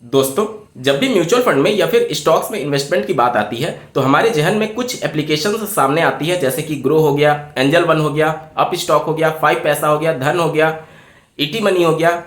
दोस्तों, जब भी म्यूचुअल फंड में या फिर स्टॉक्स में इन्वेस्टमेंट की बात आती है तो हमारे जहन में कुछ एप्लीकेशंस सामने आती है, जैसे कि ग्रो हो गया, एंजल वन हो गया, अप स्टॉक हो गया, फाइव पैसा हो गया, धन हो गया, ईटी मनी हो गया।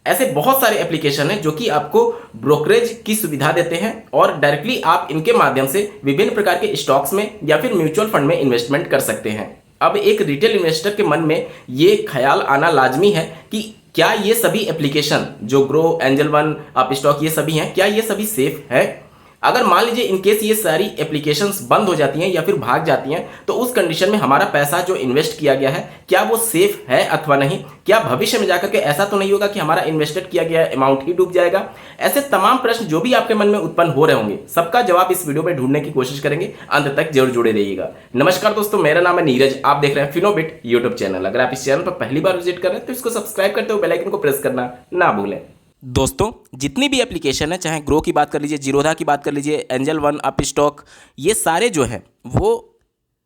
ऐसे बहुत सारे एप्लीकेशन हैं जो कि आपको ब्रोकरेज की सुविधा देते हैं और डायरेक्टली आप इनके माध्यम से विभिन्न प्रकार के स्टॉक्स में या फिर म्यूचुअल फंड में इन्वेस्टमेंट कर सकते हैं। अब एक रिटेल इन्वेस्टर के मन में ये ख्याल आना लाजमी है कि क्या ये सभी एप्लीकेशन जो grow, angel one, up stock ये सभी हैं, क्या ये सभी सेफ है। अगर मान लीजिए इनकेस ये सारी एप्लीकेशंस बंद हो जाती हैं या फिर भाग जाती हैं तो उस कंडीशन में हमारा पैसा जो इन्वेस्ट किया गया है क्या वो सेफ है अथवा नहीं। क्या भविष्य में जाकर के ऐसा तो नहीं होगा कि हमारा इन्वेस्टेड किया गया अमाउंट ही डूब जाएगा। ऐसे तमाम प्रश्न जो भी आपके मन में उत्पन्न हो रहे होंगे, सबका जवाब इस वीडियो में ढूंढने की कोशिश करेंगे। अंत तक जरूर जुड़े रहिएगा। नमस्कार दोस्तों, मेरा नाम है नीरज, आप देख रहे हैं फिनोबिट यूट्यूब चैनल। अगर आप इस चैनल पर पहली बार विजिट कर रहे हैं तो इसको सब्सक्राइब करते हुए बेल आइकन को प्रेस करना ना भूलें। दोस्तों, जितनी भी एप्लीकेशन है, चाहे ग्रो की बात कर लीजिए, जीरोधा की बात कर लीजिए, एंजल वन, अप स्टॉक, ये सारे जो हैं वो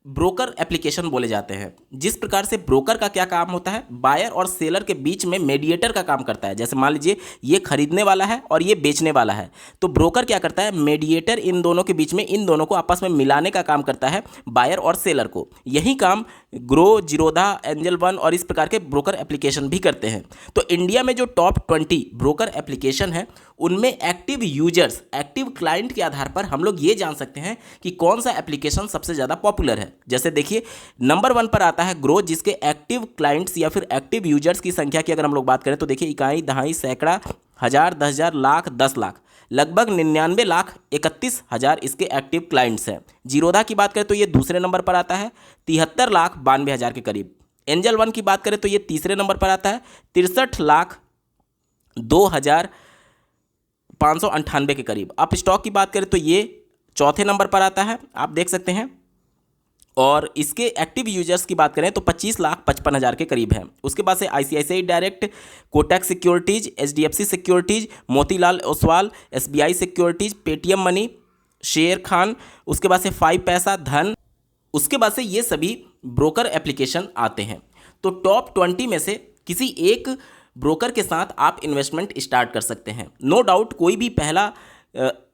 ब्रोकर एप्लीकेशन बोले जाते हैं। जिस प्रकार से ब्रोकर का क्या काम होता है, बायर और सेलर के बीच में मेडिएटर का काम करता है। जैसे मान लीजिए ये खरीदने वाला है और ये बेचने वाला है, तो ब्रोकर क्या करता है, मेडिएटर इन दोनों के बीच में, इन दोनों को आपस में मिलाने का काम करता है, बायर और सेलर को। यही काम ग्रो, जीरोधा, एंजल वन और इस प्रकार के ब्रोकर एप्लीकेशन भी करते हैं। तो इंडिया में जो टॉप 20 ब्रोकर एप्लीकेशन है उनमें एक्टिव यूजर्स, एक्टिव क्लाइंट के आधार पर हम लोग ये जान सकते हैं कि कौन सा एप्लीकेशन सबसे ज़्यादा पॉपुलर है। जैसे देखिए, नंबर 1 पर आता है ग्रो, जिसके एक्टिव क्लाइंट्स या फिर एक्टिव यूजर्स की संख्या की अगर हम लोग बात करें तो देखिए इकाई, दहाई, सैकड़ा, हजार, 10,000, लाख, 10 लाख, लगभग 99,31,000 इसके एक्टिव क्लाइंट्स हैं। जीरोधा की बात करें तो ये दूसरे नंबर पर आता है, 73,92,000 के करीब। एंजल वन की बात करें तो ये तीसरे नंबर पर आता है, 63,02,598 के करीब। अप स्टॉक की बात करें तो ये चौथे नंबर पर आता है, आप देख सकते हैं। और इसके एक्टिव यूजर्स की बात करें तो 25,55,000 के करीब है। उसके बाद से ICICI direct, Kotak securities, HDFC securities, Motilal Oswal, SBI securities, Paytm money, शेर खान, उसके बाद से फाइव पैसा, धन, उसके बाद से ये सभी ब्रोकर एप्लीकेशन आते हैं। तो टॉप 20 में से किसी एक ब्रोकर के साथ आप इन्वेस्टमेंट स्टार्ट कर सकते हैं। नो डाउट कोई भी पहला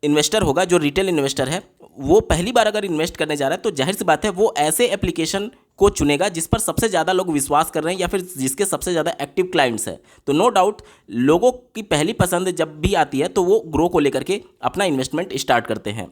इन्वेस्टर होगा जो रिटेल इन्वेस्टर है, वो पहली बार अगर इन्वेस्ट करने जा रहा है तो जाहिर सी बात है वो ऐसे एप्लीकेशन को चुनेगा जिस पर सबसे ज़्यादा लोग विश्वास कर रहे हैं या फिर जिसके सबसे ज़्यादा एक्टिव क्लाइंट्स हैं। तो नो डाउट लोगों की पहली पसंद जब भी आती है तो वो ग्रो को लेकर के अपना इन्वेस्टमेंट स्टार्ट करते हैं।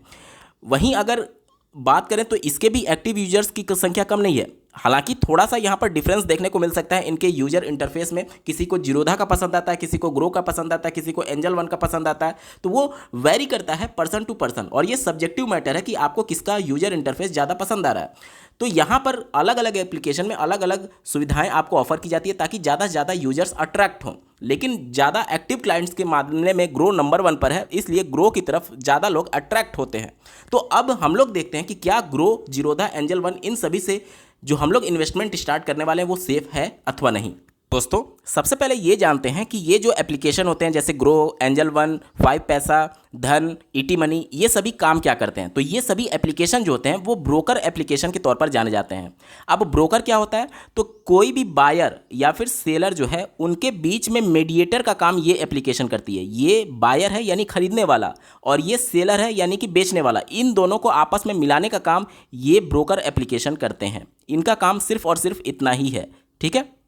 वहीं अगर बात करें तो इसके भी एक्टिव यूजर्स की संख्या कम नहीं है। हालांकि थोड़ा सा यहाँ पर डिफरेंस देखने को मिल सकता है इनके यूजर इंटरफेस में। किसी को जीरोधा का पसंद आता है, किसी को ग्रो का पसंद आता है, किसी को एंजल वन का पसंद आता है। तो वो वेरी करता है पर्सन टू पर्सन, और ये सब्जेक्टिव मैटर है कि आपको किसका यूजर इंटरफेस ज़्यादा पसंद आ रहा है। तो यहाँ पर अलग अलग एप्लीकेशन में अलग अलग सुविधाएं आपको ऑफर की जाती है ताकि ज़्यादा से ज़्यादा यूजर्स अट्रैक्ट हों। लेकिन ज़्यादा एक्टिव क्लाइंट्स के मामले में ग्रो नंबर 1 पर है, इसलिए ग्रो की तरफ ज़्यादा लोग अट्रैक्ट होते हैं। तो अब हम लोग देखते हैं कि क्या ग्रो, जीरोधा, एंजल वन, इन सभी से जो हम लोग इन्वेस्टमेंट स्टार्ट करने वाले हैं वो सेफ है अथवा नहीं। दोस्तों, सबसे पहले ये जानते हैं कि ये जो एप्लीकेशन होते हैं जैसे ग्रो, एंजल वन, फाइव पैसा, धन, ईटी मनी, ये सभी काम क्या करते हैं। तो ये सभी एप्लीकेशन जो होते हैं वो ब्रोकर एप्लीकेशन के तौर पर जाने जाते हैं। अब ब्रोकर क्या होता है, तो कोई भी बायर या फिर सेलर जो है उनके बीच में मीडिएटर का काम ये एप्लीकेशन करती है। ये बायर है यानी खरीदने वाला, और ये सेलर है यानी कि बेचने वाला। इन दोनों को आपस में मिलाने का काम ये ब्रोकर एप्लीकेशन करते हैं। इनका काम सिर्फ और सिर्फ इतना ही है, ठीक है।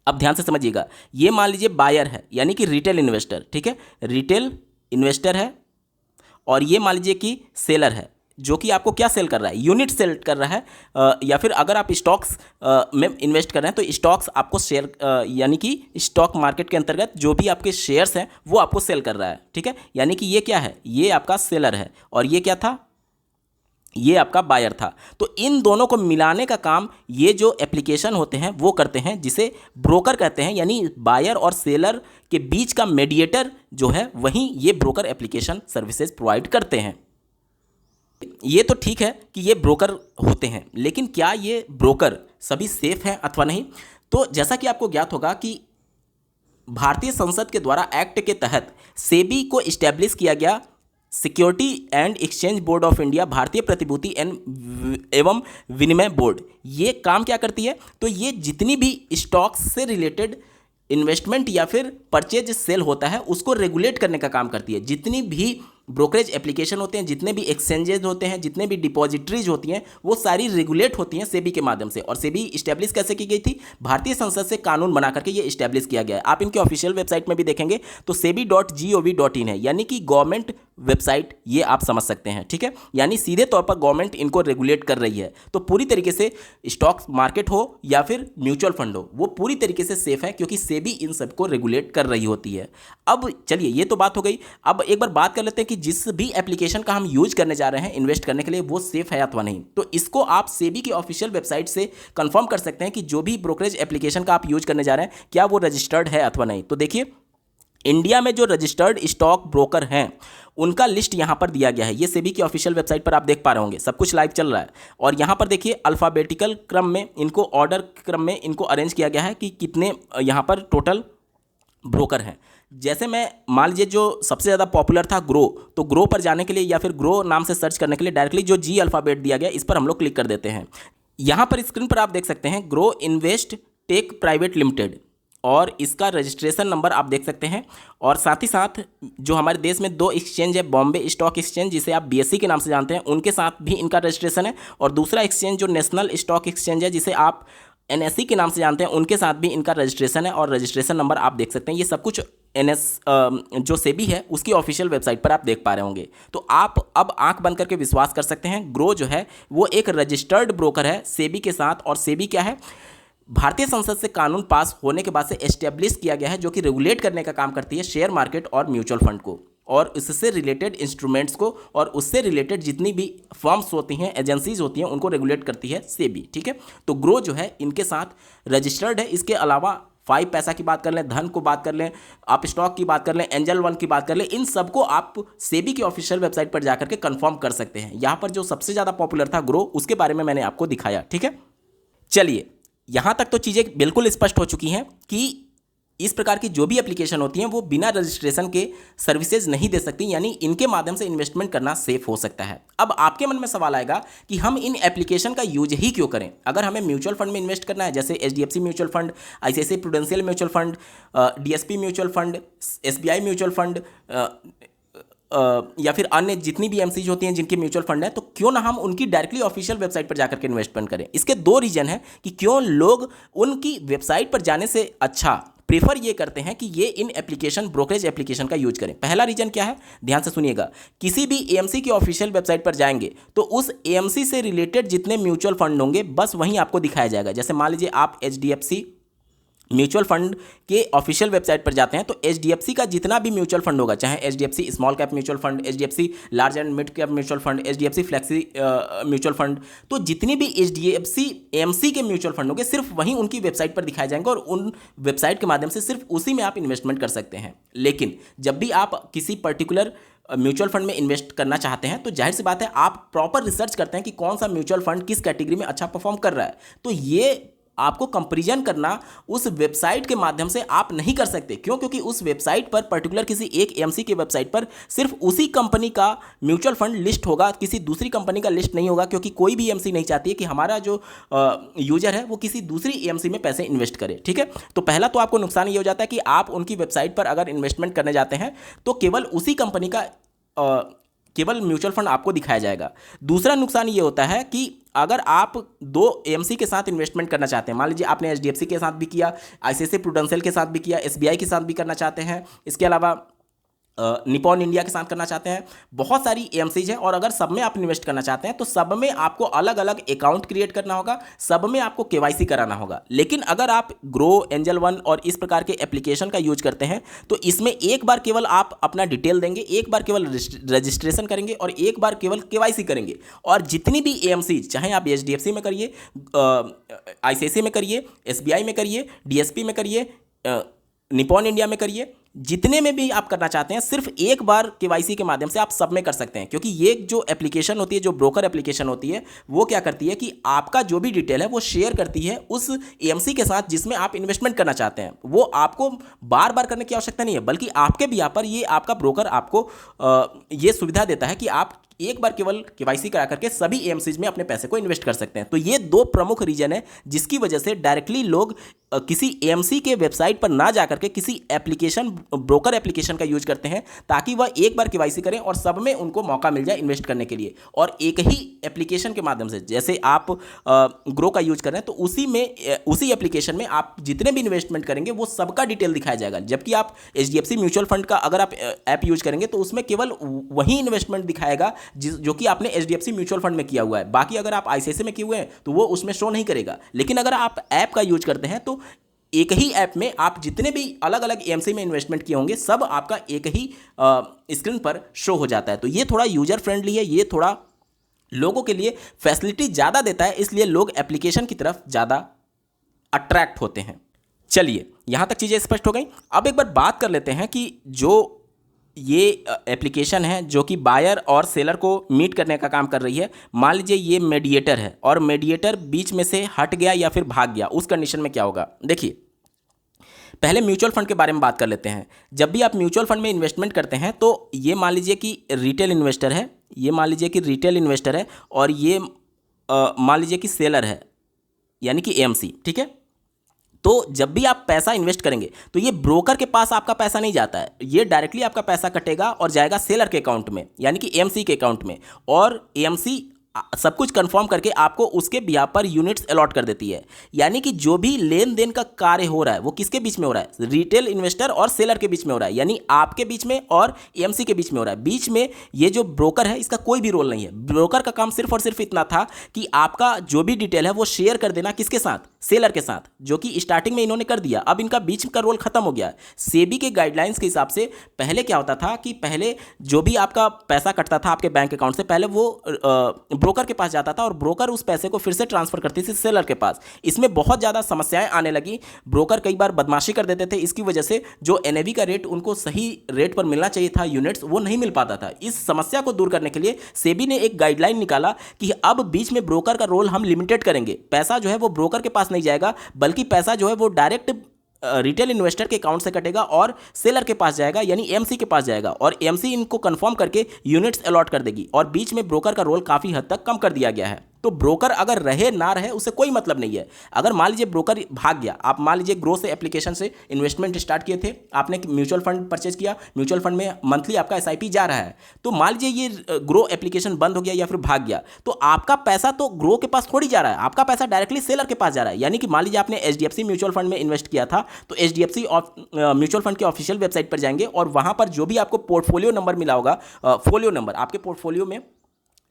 अब ध्यान से समझिएगा, ये मान लीजिए बायर है यानी कि रिटेल इन्वेस्टर, ठीक है, रिटेल इन्वेस्टर है, और ये मान लीजिए कि सेलर है जो कि आपको क्या सेल कर रहा है, यूनिट सेल कर रहा है। या फिर अगर आप स्टॉक्स में इन्वेस्ट कर रहे हैं तो स्टॉक्स आपको शेयर यानी कि स्टॉक मार्केट के अंतर्गत जो भी आपके शेयर्स हैं वो आपको सेल कर रहा है, ठीक है। यानी कि ये क्या है, ये आपका सेलर है, और ये क्या था, ये आपका बायर था। तो इन दोनों को मिलाने का काम ये जो एप्लीकेशन होते हैं वो करते हैं, जिसे ब्रोकर कहते हैं। यानी बायर और सेलर के बीच का मीडिएटर जो है वहीं ये ब्रोकर एप्लीकेशन सर्विसेज प्रोवाइड करते हैं। ये तो ठीक है कि ये ब्रोकर होते हैं, लेकिन क्या ये ब्रोकर सभी सेफ हैं अथवा नहीं। तो जैसा कि आपको ज्ञात होगा कि भारतीय संसद के द्वारा एक्ट के तहत सेबी को इस्टेब्लिश किया गया security and exchange board of India, भारतीय प्रतिभूति एवं विनिमय बोर्ड। ये काम क्या करती है, तो ये जितनी भी स्टॉक्स से रिलेटेड इन्वेस्टमेंट या फिर परचेज सेल होता है उसको रेगुलेट करने का काम करती है। जितनी भी ब्रोकरेज एप्लीकेशन होते हैं, जितने भी एक्सचेंजेज होते हैं, जितने भी डिपॉजिटरीज होती हैं, वो सारी रेगुलेट होती हैं सेबी के माध्यम से। और सेबी इस्टेब्लिश कैसे की गई थी? भारतीय संसद से कानून बना करके ये इस्टेब्लिश किया गया है। आप इनके ऑफिशियल वेबसाइट में भी देखेंगे तो sebi.gov.in है, यानी कि गवर्नमेंट वेबसाइट, ये आप समझ सकते हैं, ठीक है। यानी सीधे तौर पर गवर्नमेंट इनको रेगुलेट कर रही है। तो पूरी तरीके से स्टॉक मार्केट हो या फिर म्यूचुअल फंड हो, वो पूरी तरीके से सेफ है क्योंकि सेबी इन सबको रेगुलेट कर रही होती है। अब चलिए, ये तो बात हो गई। अब एक बार बात कर लेते हैं कि जिस भी एप्लीकेशन का हम यूज करने जा रहे हैं इन्वेस्ट करने के लिए, वो सेफ है अथवा नहीं। तो इसको आप सेबी की ऑफिशियल वेबसाइट से कंफर्म कर सकते हैं कि जो भी ब्रोकरेज एप्लीकेशन का आप यूज करने जा रहे हैं, क्या वो रजिस्टर्ड है अथवा नहीं। तो देखिए, इंडिया में जो रजिस्टर्ड स्टॉक ब्रोकर हैं उनका लिस्ट यहाँ पर दिया गया है। ये सेबी की ऑफिशियल वेबसाइट पर आप देख पा रहे होंगे, सब कुछ लाइव चल रहा है। और यहाँ पर देखिए, अल्फ़ाबेटिकल क्रम में इनको, ऑर्डर क्रम में इनको अरेंज किया गया है कि कितने यहाँ पर टोटल ब्रोकर हैं। जैसे मैं मान लीजिए जो सबसे ज़्यादा पॉपुलर था ग्रो, तो ग्रो पर जाने के लिए या फिर ग्रो नाम से सर्च करने के लिए डायरेक्टली जो जी अल्फ़ाबेट दिया गया इस पर हम लोग क्लिक कर देते हैं। यहाँ पर स्क्रीन पर आप देख सकते हैं Groww Invest Tech Private Limited, और इसका रजिस्ट्रेशन नंबर आप देख सकते हैं। और साथ ही साथ जो हमारे देश में 2 एक्सचेंज है, बॉम्बे स्टॉक एक्सचेंज जिसे आप बीएसई के नाम से जानते हैं, उनके साथ भी इनका रजिस्ट्रेशन है। और दूसरा एक्सचेंज जो नेशनल स्टॉक एक्सचेंज है जिसे आप एनएसई के नाम से जानते हैं, उनके साथ भी इनका रजिस्ट्रेशन है। और रजिस्ट्रेशन नंबर आप देख सकते हैं। ये सब कुछ जो सेबी है उसकी ऑफिशियल वेबसाइट पर आप देख पा रहे होंगे। तो आप अब आंख बंद करके विश्वास कर सकते हैं, ग्रो जो है वो एक रजिस्टर्ड ब्रोकर है सेबी के साथ। और सेबी क्या है? भारतीय संसद से कानून पास होने के बाद से एस्टेब्लिश किया गया है, जो कि रेगुलेट करने का काम करती है शेयर मार्केट और म्यूचुअल फंड को, और उससे रिलेटेड इंस्ट्रूमेंट्स को, और उससे रिलेटेड जितनी भी फर्म्स होती हैं, एजेंसीज होती हैं, उनको रेगुलेट करती है सेबी, ठीक है। तो ग्रो जो है इनके साथ रजिस्टर्ड है। इसके अलावा 5 पैसा की बात कर लें, धन को बात कर लें, आप स्टॉक की बात कर लें, एंजल वन की बात कर लें, इन सबको आप सेबी की ऑफिशियल वेबसाइट पर जाकर के कंफर्म कर सकते हैं। यहाँ पर जो सबसे ज़्यादा पॉपुलर था ग्रो, उसके बारे में मैंने आपको दिखाया, ठीक है। चलिए, यहाँ तक तो चीज़ें बिल्कुल स्पष्ट हो चुकी हैं कि इस प्रकार की जो भी एप्लीकेशन होती हैं वो बिना रजिस्ट्रेशन के सर्विसेज नहीं दे सकती, यानी इनके माध्यम से इन्वेस्टमेंट करना सेफ हो सकता है। अब आपके मन में सवाल आएगा कि हम इन एप्लीकेशन का यूज ही क्यों करें? अगर हमें म्यूचुअल फंड में इन्वेस्ट करना है, जैसे HDFC mutual fund, ICICI prudential mutual fund, DSP mutual fund, SBI mutual fund, या फिर अन्य जितनी भी एमसीज होती हैं जिनके म्यूचुअल फंड है, तो क्यों ना हम उनकी डायरेक्टली ऑफिशियल वेबसाइट पर जाकर के इन्वेस्टमेंट करें? इसके 2 रीजन है कि क्यों लोग उनकी वेबसाइट पर जाने से अच्छा प्रेफर ये करते हैं कि ये इन एप्लीकेशन, ब्रोकरेज एप्लीकेशन का यूज करें। पहला रीजन क्या है? ध्यान से सुनिएगा। किसी भी एएमसी की ऑफिशियल वेबसाइट पर जाएंगे तो उस एएमसी से रिलेटेड जितने म्यूचुअल फंड होंगे बस वहीं आपको दिखाया जाएगा। जैसे मान लीजिए आप एचडीएफसी म्यूचुअल फंड के ऑफिशियल वेबसाइट पर जाते हैं तो एचडीएफसी का जितना भी म्यूचुअल फंड होगा, चाहे HDFC small cap mutual fund, HDFC large and mid cap mutual fund, HDFC flexi mutual fund, तो जितनी भी एचडीएफसी एमसी के म्यूचुअल फंड होंगे सिर्फ वहीं उनकी वेबसाइट पर दिखाए जाएंगे और उन वेबसाइट के माध्यम से सिर्फ उसी में आप इन्वेस्टमेंट कर सकते हैं। लेकिन जब भी आप किसी पर्टिकुलर म्यूचुअल फंड में इन्वेस्ट करना चाहते हैं तो जाहिर सी बात है आप प्रॉपर रिसर्च करते हैं कि कौन सा म्यूचुअल फंड किस कैटेगरी में अच्छा परफॉर्म कर रहा है। तो ये आपको कंपैरिजन करना उस वेबसाइट के माध्यम से आप नहीं कर सकते। क्यों? क्योंकि उस वेबसाइट पर पर्टिकुलर किसी एक एएमसी की वेबसाइट पर सिर्फ उसी कंपनी का म्यूचुअल फंड लिस्ट होगा, किसी दूसरी कंपनी का लिस्ट नहीं होगा, क्योंकि कोई भी एएमसी नहीं चाहती है कि हमारा जो यूजर है वो किसी दूसरी एएमसी में पैसे इन्वेस्ट करे, ठीक है। तो पहला तो आपको नुकसान ये हो जाता है कि आप उनकी वेबसाइट पर अगर इन्वेस्टमेंट करने जाते हैं तो केवल उसी कंपनी का केवल म्यूचुअल फंड आपको दिखाया जाएगा। दूसरा नुकसान ये होता है कि अगर आप 2 एएमसी के साथ इन्वेस्टमेंट करना चाहते हैं, मान लीजिए आपने एचडीएफसी के साथ भी किया, आईसीआईसीआई प्रूडेंशियल के साथ भी किया, एसबीआई के साथ भी करना चाहते हैं, इसके अलावा निपॉन इंडिया के साथ करना चाहते हैं, बहुत सारी एएमसीज है, और अगर सब में आप इन्वेस्ट करना चाहते हैं तो सब में आपको अलग अलग अकाउंट क्रिएट करना होगा, सब में आपको केवाईसी कराना होगा। लेकिन अगर आप ग्रो, एंजल वन और इस प्रकार के एप्लीकेशन का यूज करते हैं तो इसमें एक बार केवल आप अपना डिटेल देंगे, एक बार केवल रजिस्ट्रेशन करेंगे और एक बार केवल केवाईसी करेंगे, और जितनी भी एएमसीज, चाहे आप एचडीएफसी में करिए, आईसीआईसीआई में करिए, एसबीआई में करिए, डीएसपी में करिए, निपॉन इंडिया में करिए, जितने में भी आप करना चाहते हैं सिर्फ एक बार केवाईसी के माध्यम से आप सब में कर सकते हैं। क्योंकि ये जो एप्लीकेशन होती है, जो ब्रोकर एप्लीकेशन होती है, वो क्या करती है कि आपका जो भी डिटेल है वो शेयर करती है उस एएमसी के साथ जिसमें आप इन्वेस्टमेंट करना चाहते हैं। वो आपको बार बार करने की आवश्यकता नहीं है, बल्कि आपके भी यहाँ पर ये आपका ब्रोकर आपको ये सुविधा देता है कि आप एक बार केवल केवाईसी करा करके सभी एएमसीज में अपने पैसे को इन्वेस्ट कर सकते हैं। तो ये दो प्रमुख रीजन है जिसकी वजह से डायरेक्टली लोग किसी एएमसी के वेबसाइट पर ना जाकर के किसी एप्लीकेशन, ब्रोकर एप्लीकेशन का यूज करते हैं, ताकि वह एक बार केवाईसी करें और सब में उनको मौका मिल जाए इन्वेस्ट करने के लिए। और एक ही एप्लीकेशन के माध्यम से, जैसे आप ग्रो का यूज कर रहे हैं, तो उसी एप्लीकेशन में आप जितने भी इन्वेस्टमेंट करेंगे वो सबका डिटेल दिखाया जाएगा। जबकि आप एचडीएफसी म्यूचुअल फंड का अगर आप ऐप यूज करेंगे तो उसमें केवल वही इन्वेस्टमेंट दिखाएगा जो कि आपने एचडीएफसी म्यूचुअल फंड में किया हुआ है। बाकी अगर आप आईसीआईसीआई में किए हुए हैं तो वो उसमें शो नहीं करेगा। लेकिन अगर आप ऐप का यूज करते हैं तो एक ही ऐप में आप जितने भी अलग अलग एएमसी में इन्वेस्टमेंट किए होंगे सब आपका एक ही स्क्रीन पर शो हो जाता है। तो ये थोड़ा यूजर फ्रेंडली है, ये थोड़ा लोगों के लिए फैसिलिटी ज़्यादा देता है, इसलिए लोग एप्लीकेशन की तरफ ज़्यादा अट्रैक्ट होते हैं। चलिए, यहाँ तक चीज़ें स्पष्ट हो गई। अब एक बार बात कर लेते हैं कि जो ये एप्लीकेशन है जो कि बायर और सेलर को मीट करने का काम कर रही है, मान लीजिए ये मीडिएटर है और मीडिएटर बीच में से हट गया या फिर भाग गया, उस कंडीशन में क्या होगा? देखिए, पहले म्यूचुअल फंड के बारे में बात कर लेते हैं। जब भी आप म्यूचुअल फंड में इन्वेस्टमेंट करते हैं तो ये मान लीजिए कि रिटेल इन्वेस्टर है, ये मान लीजिए कि रिटेल इन्वेस्टर है और ये मान लीजिए कि सेलर है, यानी कि एएमसी, ठीक है। तो जब भी आप पैसा इन्वेस्ट करेंगे तो ये ब्रोकर के पास आपका पैसा नहीं जाता है, ये डायरेक्टली आपका पैसा कटेगा और जाएगा सेलर के अकाउंट में, यानी कि एएमसी के अकाउंट में। और एएमसी सब कुछ कंफर्म करके आपको उसके बिहार पर यूनिट्स अलॉट कर देती है। यानी कि जो भी लेन देन का कार्य हो रहा है वो किसके बीच में हो रहा है? रिटेल इन्वेस्टर और सेलर के बीच में हो रहा है, यानी आपके बीच में और एएमसी के बीच में हो रहा है। बीच में ये जो ब्रोकर है इसका कोई भी रोल नहीं है। ब्रोकर का काम सिर्फ और सिर्फ इतना था कि आपका जो भी डिटेल है वो शेयर कर देना किसके साथ? सेलर के साथ, जो कि स्टार्टिंग में इन्होंने कर दिया। अब इनका बीच का रोल खत्म हो गया। सेबी के गाइडलाइंस के हिसाब से पहले क्या होता था कि पहले जो भी आपका पैसा कटता था आपके बैंक अकाउंट से, पहले वो ब्रोकर के पास जाता था और ब्रोकर उस पैसे को फिर से ट्रांसफर करती थी सेलर के पास। इसमें बहुत ज़्यादा समस्याएं आने लगी। ब्रोकर कई बार बदमाशी कर देते थे, इसकी वजह से जो एनएवी का रेट उनको सही रेट पर मिलना चाहिए था, यूनिट्स, वो नहीं मिल पाता था। इस समस्या को दूर करने के लिए सेबी ने एक गाइडलाइन निकाला कि अब बीच में ब्रोकर का रोल हम लिमिटेड करेंगे। पैसा जो है वो ब्रोकर के पास नहीं जाएगा, बल्कि पैसा जो है वो डायरेक्ट रिटेल इन्वेस्टर के अकाउंट से कटेगा और सेलर के पास जाएगा, यानी एएमसी के पास जाएगा। और एएमसी इनको कंफर्म करके यूनिट्स अलॉट कर देगी और बीच में ब्रोकर का रोल काफ़ी हद तक कम कर दिया गया है। तो ब्रोकर अगर रहे ना रहे उससे कोई मतलब नहीं है। अगर मान लीजिए ब्रोकर भाग गया, आप मान लीजिए ग्रो से एप्लीकेशन से इन्वेस्टमेंट स्टार्ट किए थे, आपने म्यूचुअल फंड परचेज किया, म्यूचुअल फंड में मंथली आपका एसआईपी जा रहा है, तो मान लीजिए ये ग्रो एप्लीकेशन बंद हो गया या फिर भाग गया, तो आपका पैसा तो ग्रो के पास थोड़ी जा रहा है, आपका पैसा डायरेक्टली सेलर के पास जा रहा है। यानी कि मान लीजिए आपने एचडीएफसी म्यूचुअल फंड में इन्वेस्ट किया था, तो एचडीएफसी म्यूचुअल फंड के ऑफिशियल वेबसाइट पर जाएंगे और वहां पर जो भी आपको पोर्टफोलियो नंबर मिला होगा, फोलियो नंबर, आपके पोर्टफोलियो में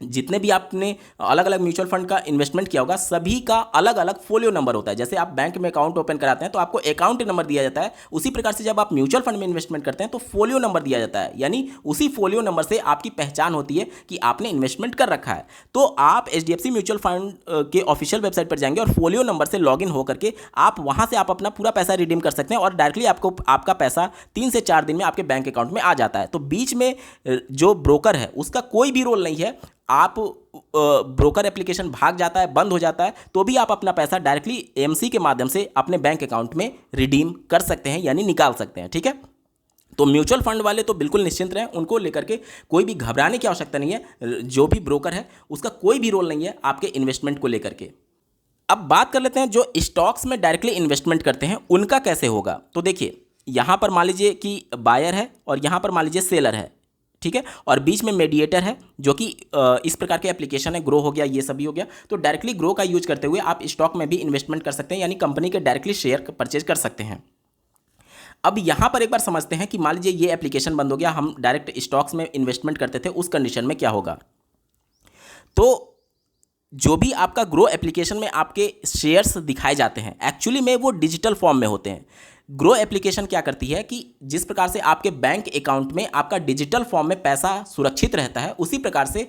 जितने भी आपने अलग अलग म्यूचुअल फंड का इन्वेस्टमेंट किया होगा सभी का अलग अलग फोलियो नंबर होता है। जैसे आप बैंक में अकाउंट ओपन कराते हैं तो आपको अकाउंट नंबर दिया जाता है, उसी प्रकार से जब आप म्यूचुअल फंड में इन्वेस्टमेंट करते हैं तो फोलियो नंबर दिया जाता है, यानी उसी फोलियो नंबर से आपकी पहचान होती है कि आपने इन्वेस्टमेंट कर रखा है। तो आप एचडीएफसी म्यूचुअल फंड के ऑफिशियल वेबसाइट पर जाएंगे और फोलियो नंबर से लॉगिन होकर के आप वहां से आप अपना पूरा पैसा रिडीम कर सकते हैं और डायरेक्टली आपको आपका पैसा 3 से 4 दिन में आपके बैंक अकाउंट में आ जाता है। तो बीच में जो ब्रोकर है उसका कोई भी रोल नहीं है। आप ब्रोकर एप्लीकेशन भाग जाता है, बंद हो जाता है, तो भी आप अपना पैसा डायरेक्टली एएमसी के माध्यम से अपने बैंक अकाउंट में रिडीम कर सकते हैं, यानी निकाल सकते हैं। ठीक है, तो म्यूचुअल फंड वाले तो बिल्कुल निश्चिंत रहें, उनको लेकर के कोई भी घबराने की आवश्यकता नहीं है। जो भी ब्रोकर है उसका कोई भी रोल नहीं है आपके इन्वेस्टमेंट को लेकर के। अब बात कर लेते हैं जो स्टॉक्स में डायरेक्टली इन्वेस्टमेंट करते हैं उनका कैसे होगा। तो देखिए, यहाँ पर मान लीजिए कि बायर है और यहाँ पर मान लीजिए सेलर है, ठीक है, और बीच में मीडिएटर है जो कि इस प्रकार के एप्लीकेशन है, ग्रो हो गया, ये सभी हो गया। तो डायरेक्टली ग्रो का यूज करते हुए आप स्टॉक में भी इन्वेस्टमेंट कर सकते हैं, यानी कंपनी के डायरेक्टली शेयर परचेज कर सकते हैं। अब यहाँ पर एक बार समझते हैं कि मान लीजिए ये एप्लीकेशन बंद हो गया, हम डायरेक्ट स्टॉक्स में इन्वेस्टमेंट करते थे, उस कंडीशन में क्या होगा। तो जो भी आपका ग्रो एप्लीकेशन में आपके शेयर्स दिखाए जाते हैं एक्चुअली में वो डिजिटल फॉर्म में होते हैं। ग्रो एप्लीकेशन क्या करती है कि जिस प्रकार से आपके बैंक अकाउंट में आपका डिजिटल फॉर्म में पैसा सुरक्षित रहता है, उसी प्रकार से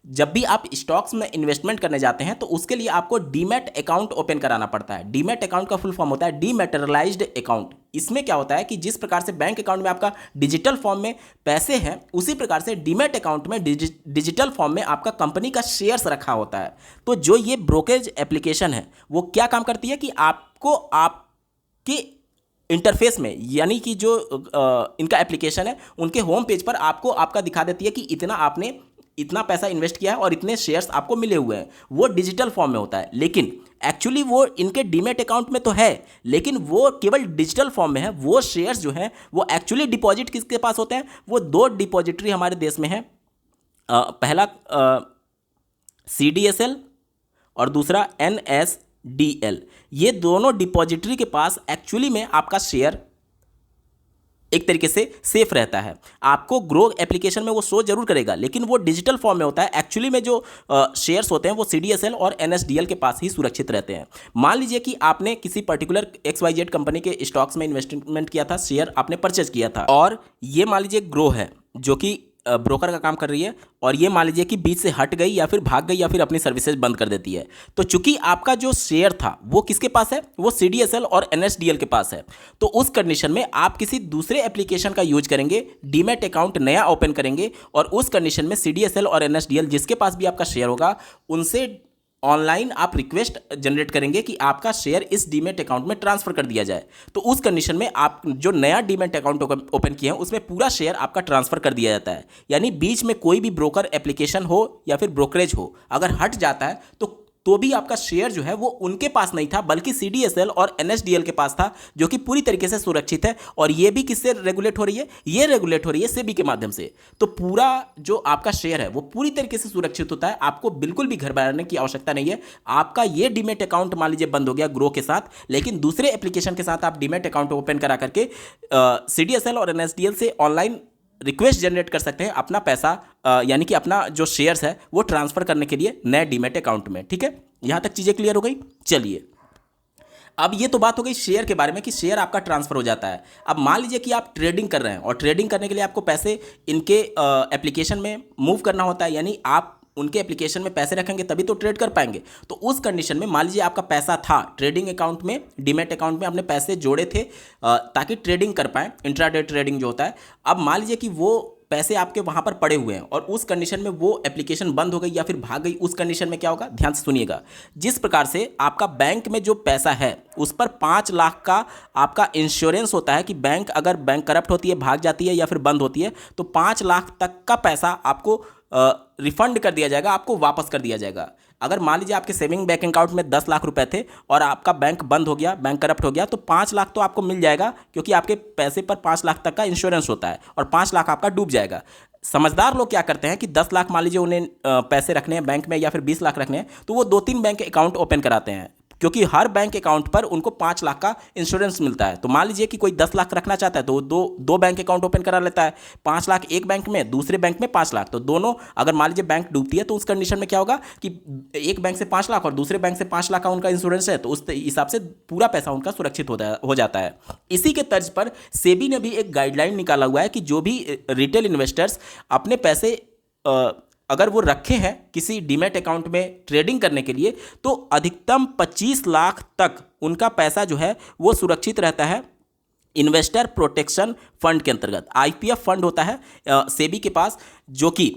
जब भी आप स्टॉक्स में इन्वेस्टमेंट करने जाते हैं तो उसके लिए आपको डीमैट अकाउंट ओपन कराना पड़ता है। डीमैट अकाउंट का फुल फॉर्म होता है डीमैटेरियलाइज्ड अकाउंट। इसमें क्या होता है कि जिस प्रकार से बैंक अकाउंट में आपका डिजिटल फॉर्म में पैसे हैं, उसी प्रकार से डीमैट अकाउंट में डिजिटल फॉर्म में आपका कंपनी का शेयर्स रखा होता है। तो जो ये ब्रोकरेज एप्लीकेशन है वो क्या काम करती है कि आपको आपके इंटरफेस में, यानी कि जो इनका एप्लीकेशन है उनके होम पेज पर आपको आपका दिखा देती है कि इतना आपने इतना पैसा इन्वेस्ट किया है और इतने शेयर्स आपको मिले हुए हैं, वो डिजिटल फॉर्म में होता है। लेकिन एक्चुअली वो इनके डीमैट अकाउंट में तो है, लेकिन वो केवल डिजिटल फॉर्म में है। वो शेयर्स जो हैं वो एक्चुअली डिपॉजिट किसके पास होते हैं? वो दो डिपॉजिटरी हमारे देश में है, पहला CDSL और दूसरा NSDL। ये दोनों डिपॉजिटरी के पास एक्चुअली में आपका शेयर एक तरीके से सेफ रहता है। आपको ग्रो एप्लीकेशन में वो शो जरूर करेगा, लेकिन वो डिजिटल फॉर्म में होता है। एक्चुअली में जो शेयर्स होते हैं वो CDSL और NSDL के पास ही सुरक्षित रहते हैं। मान लीजिए कि आपने किसी पर्टिकुलर XYZ कंपनी के स्टॉक्स में इन्वेस्टमेंट किया था, शेयर आपने परचेज किया था, और ये मान लीजिए ग्रो है जो कि ब्रोकर का काम कर रही है, और ये मान लीजिए कि बीच से हट गई या फिर भाग गई या फिर अपनी सर्विसेज बंद कर देती है। तो चूंकि आपका जो शेयर था वो किसके पास है? वो CDSL और NSDL के पास है। तो उस कंडीशन में आप किसी दूसरे एप्लीकेशन का यूज करेंगे, डीमैट अकाउंट नया ओपन करेंगे, और उस कंडीशन में CDSL और NSDL जिसके पास भी आपका शेयर होगा उनसे ऑनलाइन आप रिक्वेस्ट जनरेट करेंगे कि आपका शेयर इस डीमैट अकाउंट में ट्रांसफर कर दिया जाए। तो उस कंडीशन में आप जो नया डीमैट अकाउंट ओपन किए हैं उसमें पूरा शेयर आपका ट्रांसफर कर दिया जाता है। यानी बीच में कोई भी ब्रोकर एप्लीकेशन हो या फिर ब्रोकरेज हो, अगर हट जाता है तो भी आपका शेयर जो है वो उनके पास नहीं था, बल्कि CDSL और NSDL के पास था, जो कि पूरी तरीके से सुरक्षित है। और ये भी किससे रेगुलेट हो रही है? ये रेगुलेट हो रही है सेबी के माध्यम से। तो पूरा जो आपका शेयर है वो पूरी तरीके से सुरक्षित होता है। आपको बिल्कुल भी घर बनाने की आवश्यकता नहीं है। आपका ये डीमैट अकाउंट मान लीजिए बंद हो गया ग्रो के साथ, लेकिन दूसरे एप्लीकेशन के साथ आप डीमैट अकाउंट ओपन करा करके CDSL और NSDL से ऑनलाइन रिक्वेस्ट जनरेट कर सकते हैं अपना पैसा, यानी कि अपना जो शेयर्स है वो ट्रांसफर करने के लिए नए डीमैट अकाउंट में। ठीक है, यहां तक चीजें क्लियर हो गई। चलिए, अब ये तो बात हो गई शेयर के बारे में कि शेयर आपका ट्रांसफर हो जाता है। अब मान लीजिए कि आप ट्रेडिंग कर रहे हैं और ट्रेडिंग करने के लिए आपको पैसे इनके एप्लीकेशन में मूव करना होता है, यानी आप उनके एप्लीकेशन में पैसे रखेंगे तभी तो ट्रेड कर पाएंगे। तो उस कंडीशन में मान लीजिए आपका पैसा था ट्रेडिंग अकाउंट में, डीमैट अकाउंट में आपने पैसे जोड़े थे ताकि ट्रेडिंग कर पाएं, इंट्राडे ट्रेडिंग जो होता है। अब मान लीजिए कि वो पैसे आपके वहां पर पड़े हुए हैं और उस कंडीशन में वो एप्लीकेशन बंद हो गई या फिर भाग गई। उस कंडीशन में क्या होगा? ध्यान से सुनिएगा। जिस प्रकार से आपका बैंक में जो पैसा है उस पर 5 लाख का आपका इंश्योरेंस होता है कि बैंक अगर बैंक करप्ट होती है, भाग जाती है या फिर बंद होती है, तो 5 लाख तक का पैसा आपको रिफंड कर दिया जाएगा, आपको वापस कर दिया जाएगा। अगर मान लीजिए आपके सेविंग बैंक अकाउंट में 10 लाख रुपए थे और आपका बैंक बंद हो गया, बैंक करप्ट हो गया, तो 5 लाख तो आपको मिल जाएगा, क्योंकि आपके पैसे पर 5 लाख तक का इंश्योरेंस होता है, और 5 लाख आपका डूब जाएगा। समझदार लोग क्या करते हैं कि 10 लाख मान लीजिए उन्हें पैसे रखने हैं बैंक में या फिर 20 लाख रखने हैं, तो वो 2-3 बैंक अकाउंट ओपन कराते हैं, क्योंकि हर बैंक अकाउंट पर उनको 5 लाख का इंश्योरेंस मिलता है। तो मान लीजिए कि कोई 10 लाख रखना चाहता है तो दो बैंक अकाउंट ओपन करा लेता है, 5 लाख एक बैंक में, दूसरे बैंक में 5 लाख। तो दोनों, अगर मान लीजिए बैंक डूबती है तो उस कंडीशन में क्या होगा कि एक बैंक से 5 लाख और दूसरे बैंक से 5 लाख का उनका इंश्योरेंस है, तो उस हिसाब से पूरा पैसा उनका सुरक्षित हो जाता है। इसी के तर्ज पर सेबी ने भी एक गाइडलाइन निकाला हुआ है कि जो भी रिटेल इन्वेस्टर्स अपने पैसे अगर वो रखे हैं किसी डीमैट अकाउंट में ट्रेडिंग करने के लिए, तो अधिकतम 25 लाख तक उनका पैसा जो है वो सुरक्षित रहता है इन्वेस्टर प्रोटेक्शन फंड के अंतर्गत। IPF फंड होता है सेबी के पास, जो कि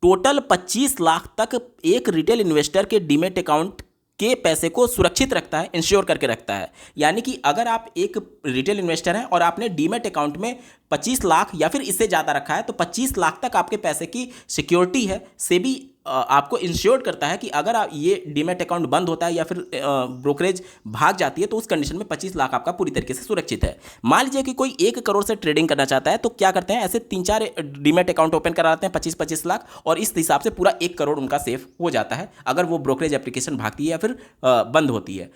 टोटल 25 लाख तक एक रिटेल इन्वेस्टर के डीमैट अकाउंट के पैसे को सुरक्षित रखता है, इंश्योर करके रखता है। यानी कि अगर आप एक रिटेल इन्वेस्टर हैं और आपने डीमैट अकाउंट में 25 लाख या फिर इससे ज़्यादा रखा है, तो 25 लाख तक आपके पैसे की सिक्योरिटी है। सेबी आपको इंश्योर करता है कि अगर आप ये डीमैट अकाउंट बंद होता है या फिर ब्रोकरेज भाग जाती है, तो उस कंडीशन में 25 लाख आपका पूरी तरीके से सुरक्षित है। मान लीजिए कि कोई 1 करोड़ से ट्रेडिंग करना चाहता है, तो क्या करते हैं, ऐसे 3-4 डीमैट अकाउंट ओपन कराते हैं 25-25 लाख, और इस हिसाब से पूरा 1 करोड़ उनका सेफ हो जाता है अगर वो ब्रोकरेज एप्लीकेशन भागती है या फिर बंद होती है।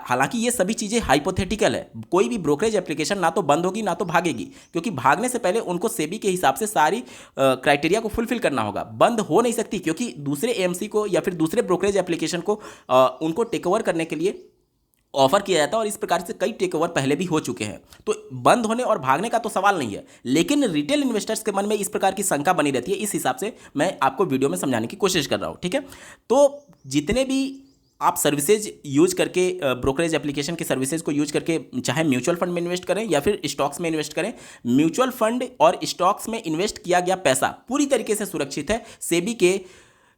हालांकि ये सभी चीज़ें हाइपोथेटिकल है, कोई भी ब्रोकरेज एप्लीकेशन ना तो बंद होगी ना तो भागेगी, क्योंकि भागने से पहले उनको सेबी के हिसाब से सारी क्राइटेरिया को फुलफिल करना होगा। बंद हो नहीं सकती, क्योंकि दूसरे AMC को या फिर दूसरे ब्रोकरेज एप्लीकेशन को उनको टेक ओवर करने के लिए ऑफर किया जाता है, और इस प्रकार से कई टेक ओवर पहले भी हो चुके हैं। तो बंद होने और भागने का तो सवाल नहीं है, लेकिन रिटेल इन्वेस्टर्स के मन में इस प्रकार की शंका बनी रहती है। इस हिसाब से मैं आपको वीडियो में समझाने की कोशिश कर रहा हूं। ठीक है, तो जितने भी आप सर्विसेज यूज करके ब्रोकरेज एप्लीकेशन की सर्विसेज को यूज करके चाहे म्यूचुअल फंड में इन्वेस्ट करें या फिर स्टॉक्स में इन्वेस्ट करें, म्यूचुअल फंड और स्टॉक्स में इन्वेस्ट किया गया पैसा पूरी तरीके से सुरक्षित है सेबी के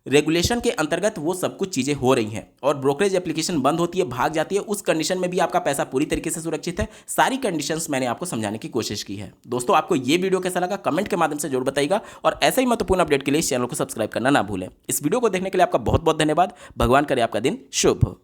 रेगुलेशन के अंतर्गत वो सब कुछ चीज़ें हो रही हैं और ब्रोकरेज एप्लीकेशन बंद होती है, भाग जाती है, उस कंडीशन में भी आपका पैसा पूरी तरीके से सुरक्षित है। सारी कंडीशंस मैंने आपको समझाने की कोशिश की है। दोस्तों, आपको ये वीडियो कैसा लगा कमेंट के माध्यम से जरूर बताइएगा और ऐसे ही महत्वपूर्ण अपडेट के लिए इस चैनल को सब्सक्राइब करना ना भूलें। इस वीडियो को देखने के लिए आपका बहुत बहुत धन्यवाद। भगवान करे आपका दिन शुभ हो।